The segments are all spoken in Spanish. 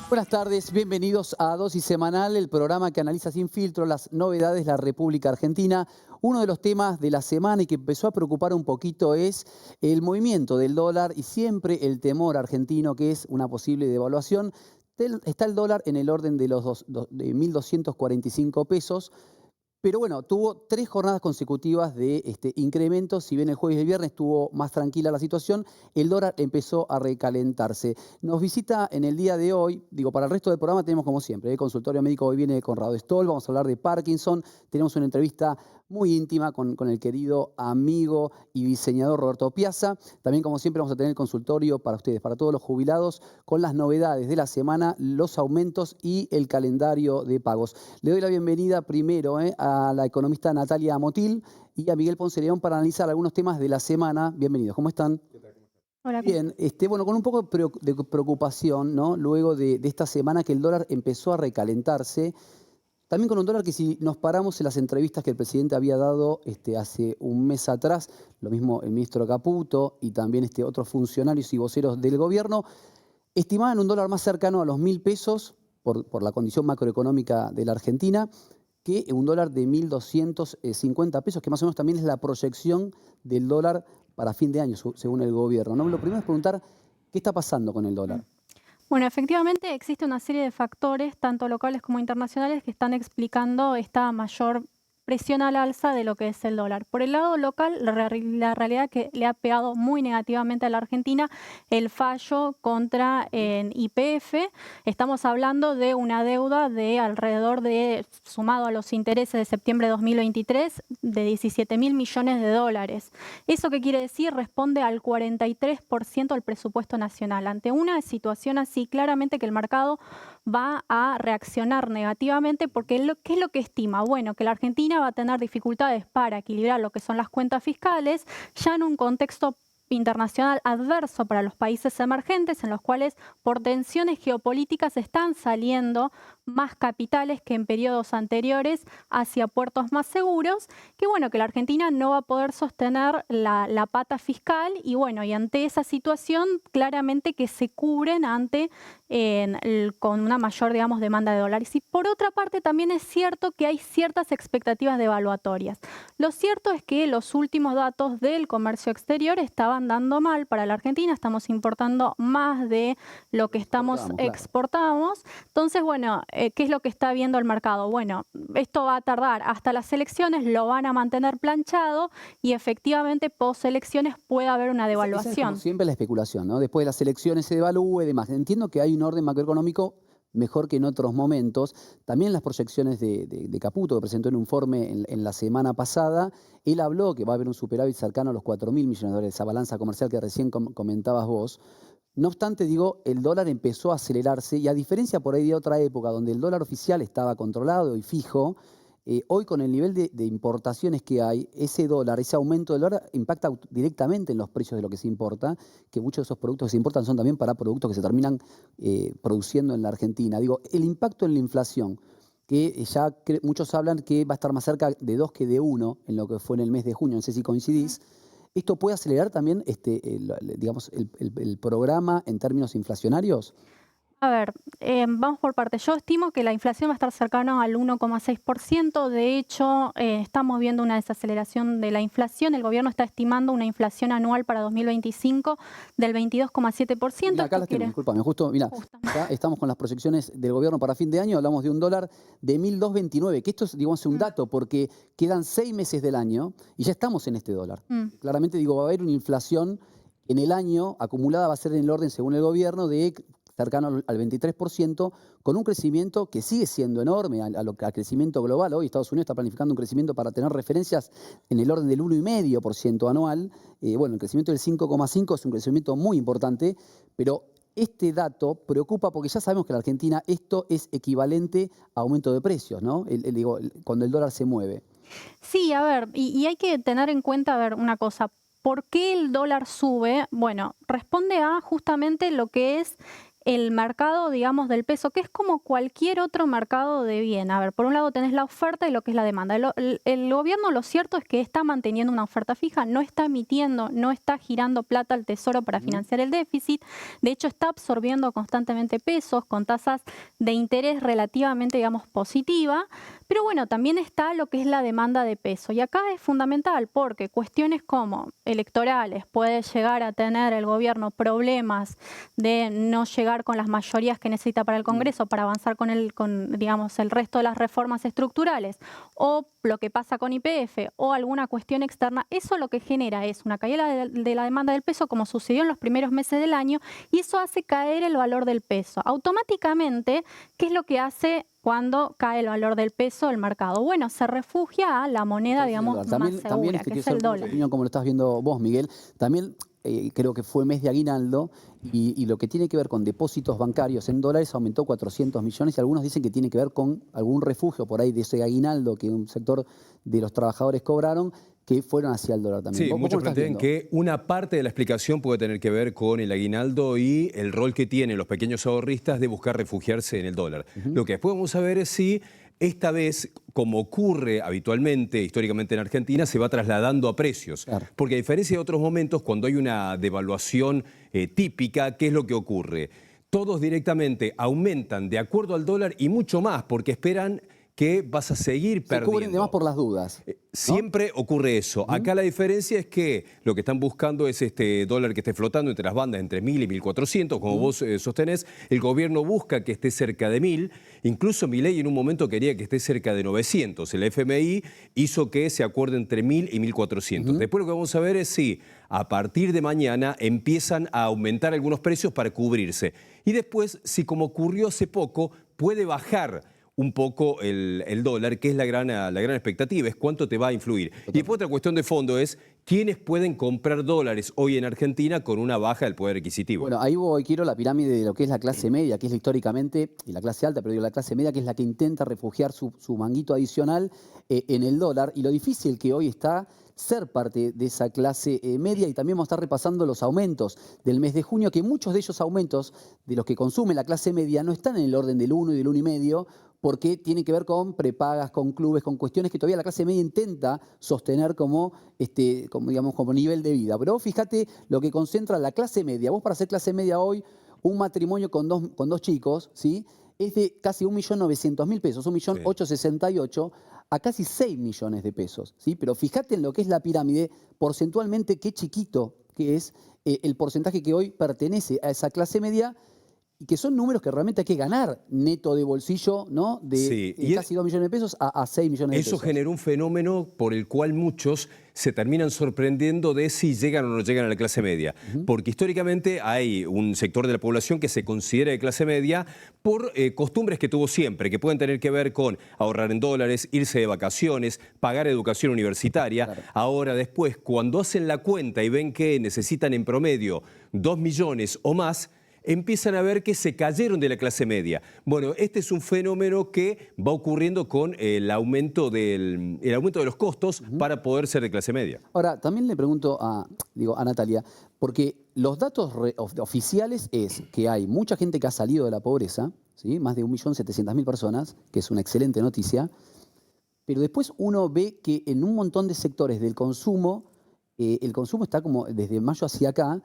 Buenas tardes, bienvenidos a Dosis Semanal, el programa que analiza sin filtro las novedades de la República Argentina. Uno de los temas de la semana y que empezó a preocupar un poquito es el movimiento del dólar y siempre el temor argentino que es una posible devaluación. Está el dólar en el orden de los de 1.245 pesos. Pero bueno, tuvo 3 jornadas consecutivas de incrementos. Si bien el jueves y el viernes estuvo más tranquila la situación, el dólar empezó a recalentarse. Nos visita en el día de hoy, para el resto del programa tenemos como siempre, el consultorio médico hoy viene Conrado Stoll, vamos a hablar de Parkinson, tenemos una entrevista muy íntima con el querido amigo y diseñador Roberto Piazza. También, como siempre, vamos a tener el consultorio para ustedes, para todos los jubilados, con las novedades de la semana, los aumentos y el calendario de pagos. Le doy la bienvenida primero a la economista Natalia Motil y a Miguel Ponce León para analizar algunos temas de la semana. Bienvenidos, ¿cómo están? Hola. Bien, bueno, con un poco de preocupación, ¿no? Luego de esta semana que el dólar empezó a recalentarse. También con un dólar que si nos paramos en las entrevistas que el presidente había dado hace un mes atrás, lo mismo el ministro Caputo y también otros funcionarios y voceros del gobierno, estimaban un dólar más cercano a los 1.000 pesos por la condición macroeconómica de la Argentina, que un dólar de 1.250 pesos, que más o menos también es la proyección del dólar para fin de año, según el gobierno, ¿no? Lo primero es preguntar, ¿qué está pasando con el dólar? Bueno, efectivamente existe una serie de factores, tanto locales como internacionales, que están explicando esta mayor presión al alza de lo que es el dólar. Por el lado local, la realidad que le ha pegado muy negativamente a la Argentina el fallo contra YPF. Estamos hablando de una deuda de alrededor de, sumado a los intereses de septiembre de 2023, de 17.000 millones de dólares. ¿Eso qué quiere decir? Responde al 43% del presupuesto nacional. Ante una situación así, claramente que el mercado va a reaccionar negativamente porque ¿qué es lo que estima? Bueno, que la Argentina va a tener dificultades para equilibrar lo que son las cuentas fiscales, ya en un contexto internacional adverso para los países emergentes, en los cuales por tensiones geopolíticas están saliendo más capitales que en periodos anteriores hacia puertos más seguros, que bueno, que la Argentina no va a poder sostener la pata fiscal y bueno, y ante esa situación claramente que se cubren con una mayor, digamos, demanda de dólares. Y por otra parte también es cierto que hay ciertas expectativas devaluatorias. Lo cierto es que los últimos datos del comercio exterior estaban dando mal para la Argentina, estamos importando más de lo que exportamos. Entonces, bueno, ¿qué es lo que está viendo el mercado? Bueno, esto va a tardar hasta las elecciones, lo van a mantener planchado y efectivamente post elecciones puede haber una Esa es devaluación. como siempre la especulación, ¿no? Después de las elecciones se devalúe y demás. Entiendo que hay un orden macroeconómico mejor que en otros momentos. También las proyecciones de Caputo, que presentó un informe en la semana pasada, él habló que va a haber un superávit cercano a los 4.000 millones de dólares, esa balanza comercial que recién comentabas vos. No obstante, el dólar empezó a acelerarse y a diferencia por ahí de otra época donde el dólar oficial estaba controlado y fijo, hoy con el nivel de importaciones que hay, ese dólar, ese aumento del dólar impacta directamente en los precios de lo que se importa, que muchos de esos productos que se importan son también para productos que se terminan produciendo en la Argentina. El impacto en la inflación, que ya muchos hablan que va a estar más cerca de 2 que de 1 en lo que fue en el mes de junio, no sé si coincidís. ¿Esto puede acelerar también el programa en términos inflacionarios? A ver, vamos por partes. Yo estimo que la inflación va a estar cercana al 1,6%. De hecho, estamos viendo una desaceleración de la inflación. El gobierno está estimando una inflación anual para 2025 del 22,7%. Mira, acá las tengo, discúlpame. Justo, mira, acá estamos con las proyecciones del gobierno para fin de año. Hablamos de un dólar de 1.229, que esto es, un dato, porque quedan 6 meses del año y ya estamos en este dólar. Claramente, va a haber una inflación en el año acumulada, va a ser en el orden, según el gobierno, de cercano al 23%, con un crecimiento que sigue siendo enorme al crecimiento global. Hoy Estados Unidos está planificando un crecimiento para tener referencias en el orden del 1,5% anual. Bueno, el crecimiento del 5,5% es un crecimiento muy importante, pero este dato preocupa porque ya sabemos que en la Argentina esto es equivalente a aumento de precios, ¿no? Cuando el dólar se mueve. Sí, a ver, y hay que tener en cuenta, a ver, una cosa. ¿Por qué el dólar sube? Bueno, responde a justamente lo que es el mercado, digamos, del peso, que es como cualquier otro mercado de bien. A ver, por un lado tenés la oferta y lo que es la demanda. El gobierno, lo cierto es que está manteniendo una oferta fija, no está emitiendo, no está girando plata al tesoro para financiar el déficit. De hecho, está absorbiendo constantemente pesos con tasas de interés relativamente, digamos, positiva. Pero bueno, también está lo que es la demanda de peso. Y acá es fundamental porque cuestiones como electorales, puede llegar a tener el gobierno problemas de no llegar con las mayorías que necesita para el Congreso para avanzar digamos, el resto de las reformas estructurales, o lo que pasa con YPF o alguna cuestión externa. Eso lo que genera es una caída de la demanda del peso, como sucedió en los primeros meses del año, y eso hace caer el valor del peso. Automáticamente, ¿qué es lo que hace cuando cae el valor del peso del mercado? Bueno, se refugia a la moneda, digamos, más segura, que es el dólar. Como lo estás viendo vos, Miguel, también creo que fue mes de aguinaldo y lo que tiene que ver con depósitos bancarios en dólares aumentó 400 millones y algunos dicen que tiene que ver con algún refugio por ahí de ese aguinaldo que un sector de los trabajadores cobraron, que fueron hacia el dólar también. Sí, muchos plantean que una parte de la explicación puede tener que ver con el aguinaldo y el rol que tienen los pequeños ahorristas de buscar refugiarse en el dólar. Lo que después vamos a ver es si esta vez, como ocurre habitualmente, históricamente en Argentina, se va trasladando a precios. Claro. Porque a diferencia de otros momentos, cuando hay una devaluación típica, ¿qué es lo que ocurre? Todos directamente aumentan de acuerdo al dólar y mucho más, porque esperan que vas a seguir perdiendo. Se cubren de más por las dudas, ¿no? Siempre ocurre eso. Acá la diferencia es que lo que están buscando es este dólar que esté flotando entre las bandas entre 1.000 y 1.400, como vos sostenés. El gobierno busca que esté cerca de 1.000. Incluso Milei en un momento quería que esté cerca de 900. El FMI hizo que se acuerde entre 1.000 y 1.400. Después lo que vamos a ver es si a partir de mañana empiezan a aumentar algunos precios para cubrirse. Y después, si como ocurrió hace poco, puede bajar un poco el dólar, que es la gran expectativa, es cuánto te va a influir. Y después otra cuestión de fondo es quiénes pueden comprar dólares hoy en Argentina con una baja del poder adquisitivo. Bueno, ahí quiero la pirámide de lo que es la clase media, que es históricamente, y la clase alta, pero digo la clase media, que es la que intenta refugiar su manguito adicional en el dólar, y lo difícil que hoy está ser parte de esa clase media. Y también vamos a estar repasando los aumentos del mes de junio, que muchos de esos aumentos de los que consume la clase media no están en el orden del 1 y del 1,5, porque tiene que ver con prepagas, con clubes, con cuestiones que todavía la clase media intenta sostener como nivel de vida. Pero vos fíjate lo que concentra la clase media. Vos, para ser clase media hoy, un matrimonio con dos chicos, ¿sí?, es de casi 1.900.000 pesos, 1.868.000 a casi 6 millones de pesos, ¿sí? Pero fíjate en lo que es la pirámide, porcentualmente qué chiquito que es el porcentaje que hoy pertenece a esa clase media, y que son números que realmente hay que ganar neto de bolsillo, ¿no? De casi 2 millones de pesos a 6 millones de pesos. Eso generó un fenómeno por el cual muchos se terminan sorprendiendo de si llegan o no llegan a la clase media. Porque históricamente hay un sector de la población que se considera de clase media por costumbres que tuvo siempre, que pueden tener que ver con ahorrar en dólares, irse de vacaciones, pagar educación universitaria. Claro. Ahora después, cuando hacen la cuenta y ven que necesitan en promedio 2 millones o más, empiezan a ver que se cayeron de la clase media. Bueno, este es un fenómeno que va ocurriendo con el aumento de los costos para poder ser de clase media. Ahora, también le pregunto a Natalia, porque los datos oficiales es que hay mucha gente que ha salido de la pobreza, ¿sí?, más de 1.700.000 personas, que es una excelente noticia, pero después uno ve que en un montón de sectores del consumo, el consumo está como desde mayo hacia acá,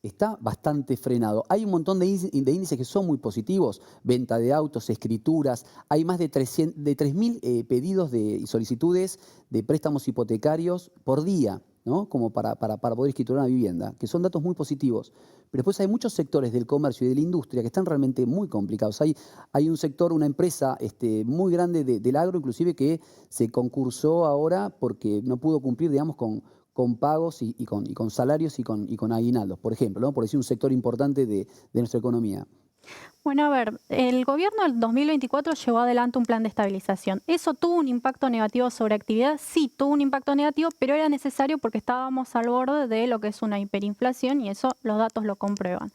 está bastante frenado. Hay un montón de índices que son muy positivos, venta de autos, escrituras, hay más de 3.000 pedidos y solicitudes de préstamos hipotecarios por día, ¿no?, como para poder escriturar una vivienda, que son datos muy positivos. Pero después hay muchos sectores del comercio y de la industria que están realmente muy complicados. Hay un sector, una empresa muy grande del agro, inclusive, que se concursó ahora porque no pudo cumplir, digamos, con pagos y con salarios y con aguinaldos, por ejemplo, ¿no?, por decir un sector importante de nuestra economía. Bueno, a ver, el gobierno del 2024 llevó adelante un plan de estabilización. ¿Eso tuvo un impacto negativo sobre actividad? Sí, tuvo un impacto negativo, pero era necesario porque estábamos al borde de lo que es una hiperinflación y eso los datos lo comprueban,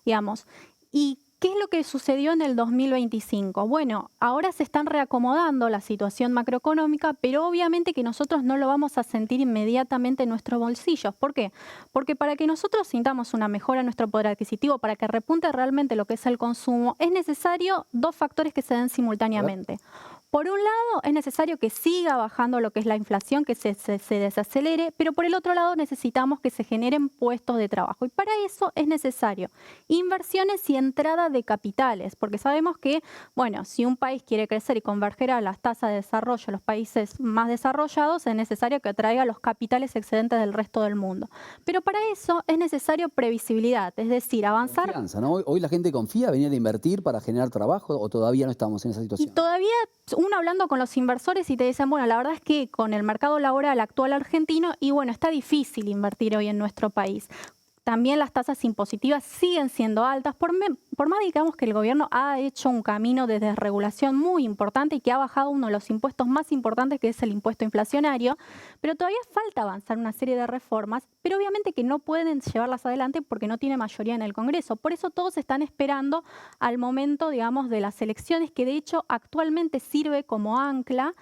digamos. ¿Y ¿Qué es lo que sucedió en el 2025? Bueno, ahora se están reacomodando la situación macroeconómica, pero obviamente que nosotros no lo vamos a sentir inmediatamente en nuestros bolsillos. ¿Por qué? Porque para que nosotros sintamos una mejora en nuestro poder adquisitivo, para que repunte realmente lo que es el consumo, es necesario dos factores que se den simultáneamente. Por un lado, es necesario que siga bajando lo que es la inflación, que se desacelere, pero por el otro lado necesitamos que se generen puestos de trabajo. Y para eso es necesario inversiones y entrada de capitales, porque sabemos que, bueno, si un país quiere crecer y converger a las tasas de desarrollo de los países más desarrollados, es necesario que atraiga los capitales excedentes del resto del mundo. Pero para eso es necesario previsibilidad, es decir, avanzar. Confianza, ¿no? Hoy la gente confía, venir a invertir para generar trabajo, o todavía no estamos en esa situación. Todavía uno hablando con los inversores y te dicen, bueno, la verdad es que con el mercado laboral actual argentino, y bueno, está difícil invertir hoy en nuestro país. También las tasas impositivas siguen siendo altas, por más digamos que el gobierno ha hecho un camino de desregulación muy importante y que ha bajado uno de los impuestos más importantes, que es el impuesto inflacionario, pero todavía falta avanzar una serie de reformas, pero obviamente que no pueden llevarlas adelante porque no tiene mayoría en el Congreso. Por eso todos están esperando al momento, digamos, de las elecciones, que de hecho actualmente sirve como ancla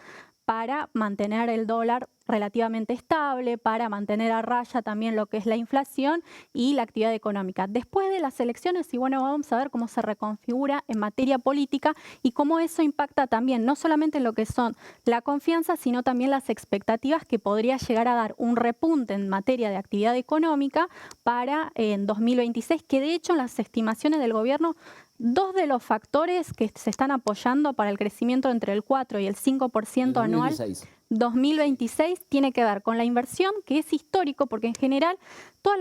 para mantener el dólar relativamente estable, para mantener a raya también lo que es la inflación y la actividad económica. Después de las elecciones, y bueno, vamos a ver cómo se reconfigura en materia política y cómo eso impacta también, no solamente en lo que son la confianza, sino también las expectativas que podría llegar a dar un repunte en materia de actividad económica para en 2026, que de hecho en las estimaciones del gobierno, dos de los factores que se están apoyando para el crecimiento entre el 4 y el 5% anual 2026 tiene que ver con la inversión, que es histórico, porque en general todo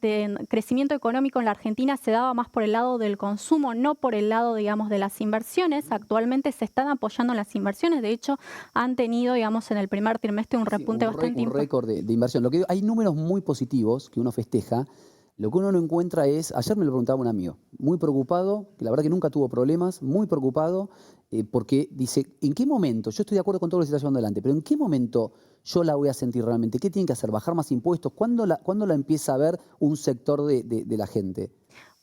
el crecimiento económico en la Argentina se daba más por el lado del consumo, no por el lado, digamos, de las inversiones. Actualmente se están apoyando en las inversiones, de hecho han tenido, digamos, en el primer trimestre un repunte bastante importante. Un récord de inversión. Hay números muy positivos que uno festeja. Lo que uno no encuentra es, ayer me lo preguntaba un amigo, muy preocupado, que la verdad que nunca tuvo problemas, muy preocupado, porque dice, ¿en qué momento? Yo estoy de acuerdo con todo lo que se está llevando adelante, pero ¿en qué momento yo la voy a sentir realmente? ¿Qué tienen que hacer? ¿Bajar más impuestos? ¿Cuándo la empieza a ver un sector de la gente?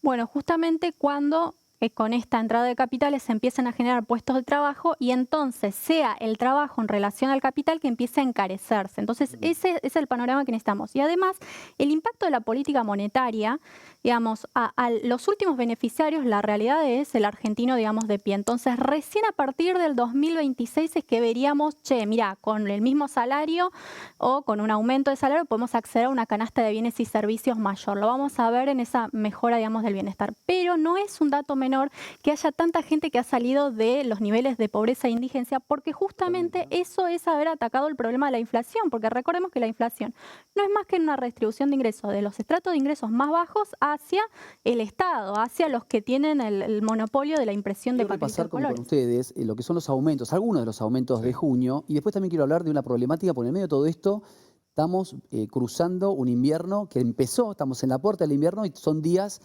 Bueno, justamente cuando con esta entrada de capitales se empiezan a generar puestos de trabajo y entonces sea el trabajo en relación al capital que empiece a encarecerse. Entonces ese es el panorama que necesitamos. Y además el impacto de la política monetaria, digamos, a los últimos beneficiarios, la realidad es el argentino, digamos, de pie. Entonces recién a partir del 2026 es que veríamos, mira, con el mismo salario o con un aumento de salario podemos acceder a una canasta de bienes y servicios mayor. Lo vamos a ver en esa mejora, digamos, del bienestar. Pero no es un dato menor que haya tanta gente que ha salido de los niveles de pobreza e indigencia, porque justamente eso es haber atacado el problema de la inflación, porque recordemos que la inflación no es más que una redistribución de ingresos de los estratos de ingresos más bajos hacia el Estado, hacia los que tienen el monopolio de la impresión de papelitos de colores. Con ustedes lo que son los aumentos, algunos de los aumentos de junio, y después también quiero hablar de una problemática, por el medio de todo esto estamos cruzando un invierno que empezó, estamos en la puerta del invierno y son días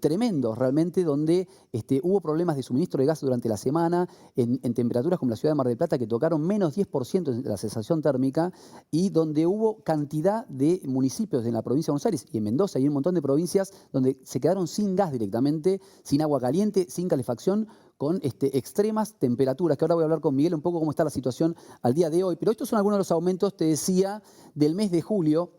tremendos realmente donde hubo problemas de suministro de gas durante la semana en temperaturas como la ciudad de Mar del Plata que tocaron menos 10% de la sensación térmica y donde hubo cantidad de municipios en la provincia de Buenos Aires y en Mendoza y un montón de provincias donde se quedaron sin gas directamente, sin agua caliente, sin calefacción, con extremas temperaturas, que ahora voy a hablar con Miguel un poco cómo está la situación al día de hoy. Pero estos son algunos de los aumentos, te decía, del mes de julio.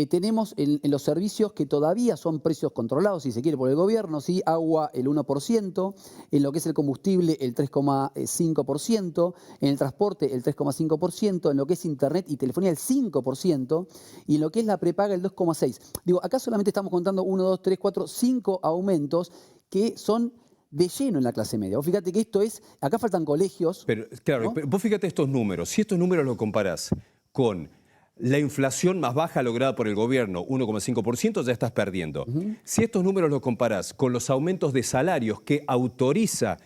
Tenemos en los servicios que todavía son precios controlados, si se quiere, por el gobierno, ¿sí? Agua el 1%, en lo que es el combustible el 3,5%, en el transporte el 3,5%, en lo que es internet y telefonía el 5%, y en lo que es la prepaga el 2,6%. Digo, acá solamente estamos contando 1, 2, 3, 4, 5 aumentos que son de lleno en la clase media. Vos fíjate que esto es, acá faltan colegios. Pero claro, ¿no? Pero vos fíjate estos números, si estos números los comparás con la inflación más baja lograda por el gobierno, 1,5%, ya estás perdiendo. Si estos números los comparás con los aumentos de salarios que autoriza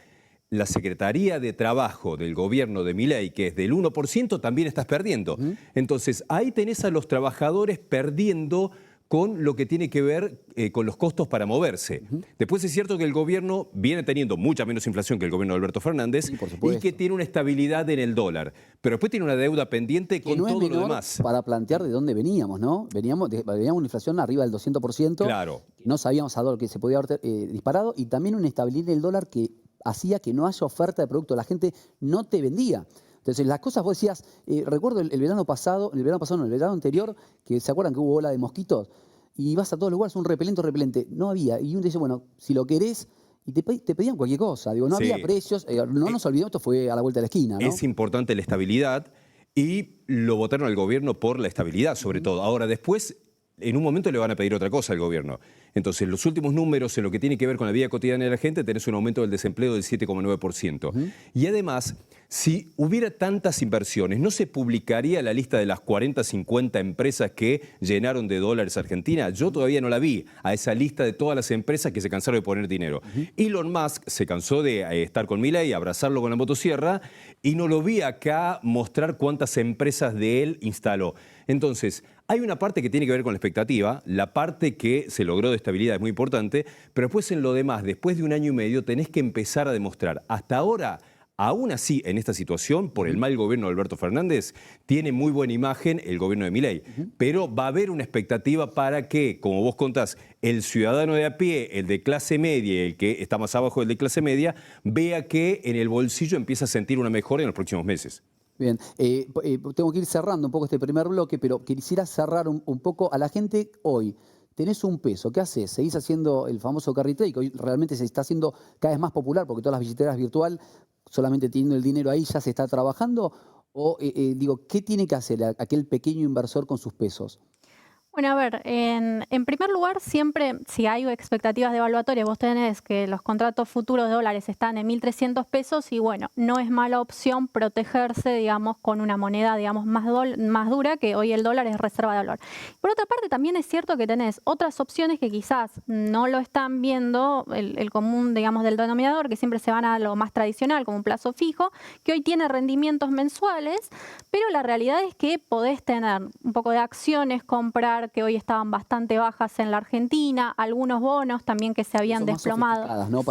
la Secretaría de Trabajo del gobierno de Milei, que es del 1%, también estás perdiendo. Entonces, ahí tenés a los trabajadores perdiendo con lo que tiene que ver con los costos para moverse. Después es cierto que el gobierno viene teniendo mucha menos inflación que el gobierno de Alberto Fernández Sí, por y supuesto. que tiene una estabilidad en el dólar. Pero después tiene una deuda pendiente Que con no es todo lo menor demás. para plantear de dónde veníamos, ¿no? Veníamos una inflación arriba del 200%. Claro. No sabíamos a dólar que se podía haber disparado, y también una estabilidad en el dólar que hacía que no haya oferta de producto. La gente no te vendía. Entonces, las cosas vos decías, recuerdo el verano pasado, el verano anterior, que se acuerdan que hubo ola de mosquitos, y vas a todos los lugares, un repelente. No había. Y uno dice, bueno, si lo querés, y te pedían cualquier cosa. Digo, no Sí. había precios. No nos olvidemos, esto fue a la vuelta de la esquina, ¿no? Es importante la estabilidad y lo votaron al gobierno por la estabilidad, sobre todo. Ahora, después, en un momento le van a pedir otra cosa al gobierno. Entonces, los últimos números en lo que tiene que ver con la vida cotidiana de la gente, tenés un aumento del desempleo del 7,9%. Y además, si hubiera tantas inversiones, no se publicaría la lista de las 40, 50 empresas que llenaron de dólares a Argentina. Yo todavía no la vi, a esa lista de todas las empresas que se cansaron de poner dinero. Elon Musk se cansó de estar con Milei, abrazarlo con la motosierra, y no lo vi acá mostrar cuántas empresas de él instaló. Entonces, hay una parte que tiene que ver con la expectativa, la parte que se logró de estabilidad es muy importante, pero después en lo demás, después de un año y medio, tenés que empezar a demostrar. Hasta ahora, aún así, en esta situación, por el mal gobierno de Alberto Fernández, tiene muy buena imagen el gobierno de Milei. Pero va a haber una expectativa para que, como vos contás, el ciudadano de a pie, el de clase media, el que está más abajo del de clase media, vea que en el bolsillo empieza a sentir una mejora en los próximos meses. Bien, tengo que ir cerrando un poco este primer bloque, pero quisiera cerrar un poco a la gente hoy. Tenés un peso, ¿qué haces? ¿Seguís haciendo el famoso carry trade, que hoy realmente se está haciendo cada vez más popular porque todas las billeteras virtual, solamente teniendo el dinero ahí ya se está trabajando? O digo, ¿qué tiene que hacer aquel pequeño inversor con sus pesos? Bueno, a ver, en primer lugar, siempre si hay expectativas devaluatorias, vos tenés que los contratos futuros de dólares están en 1.300 pesos y bueno, no es mala opción protegerse, digamos, con una moneda, digamos, más dura, que hoy el dólar es reserva de valor. Por otra parte, también es cierto que tenés otras opciones que quizás no lo están viendo el común, digamos, del denominador, que siempre se van a lo más tradicional, como un plazo fijo, que hoy tiene rendimientos mensuales, pero la realidad es que podés tener un poco de acciones, comprar, que hoy estaban bastante bajas en la Argentina, algunos bonos también que se habían Son más desplomado. sofisticadas, ¿no?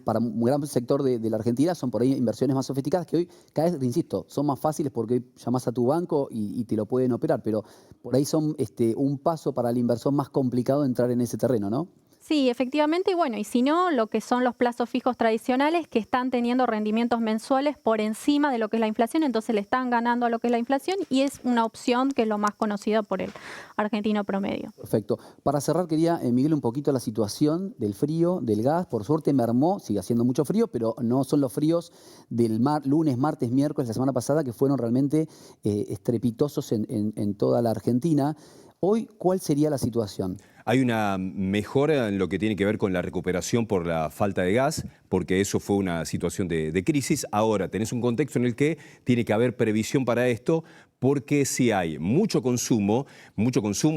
Para un gran sector de la Argentina son por ahí inversiones más sofisticadas que hoy, cada vez, insisto, son más fáciles porque hoy llamás a tu banco y te lo pueden operar, pero por ahí son un paso para el inversor más complicado entrar en ese terreno, ¿no? Sí, efectivamente, y bueno, y si no, lo que son los plazos fijos tradicionales que están teniendo rendimientos mensuales por encima de lo que es la inflación, entonces le están ganando a lo que es la inflación y es una opción que es lo más conocido por el argentino promedio. Perfecto. Para cerrar, quería, Miguel, un poquito la situación del frío, del gas. Por suerte mermó, sigue haciendo mucho frío, pero no son los fríos del lunes, martes, miércoles, la semana pasada, que fueron realmente estrepitosos en toda la Argentina. Hoy, ¿cuál sería la situación? Hay una mejora en lo que tiene que ver con la recuperación por la falta de gas, porque eso fue una situación de crisis. Ahora tenés un contexto en el que tiene que haber previsión para esto, porque si hay mucho consumo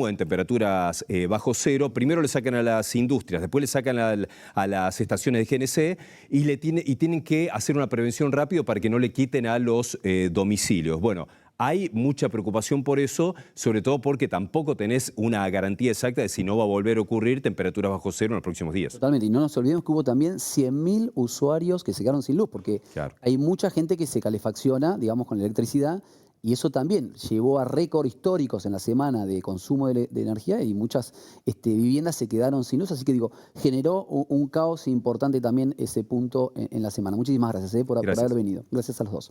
en temperaturas bajo cero, primero le sacan a las industrias, después le sacan a las estaciones de GNC y tienen que hacer una prevención rápido para que no le quiten a los domicilios. Bueno, hay mucha preocupación por eso, sobre todo porque tampoco tenés una garantía exacta de si no va a volver a ocurrir temperaturas bajo cero en los próximos días. Totalmente, y no nos olvidemos que hubo también 100.000 usuarios que se quedaron sin luz, porque Claro. hay mucha gente que se calefacciona, digamos, con electricidad, y eso también llevó a récord históricos en la semana de consumo de energía, y muchas viviendas se quedaron sin luz, así que digo, generó un caos importante también ese punto en la semana. Muchísimas gracias, por Gracias. haber venido. Gracias a los dos.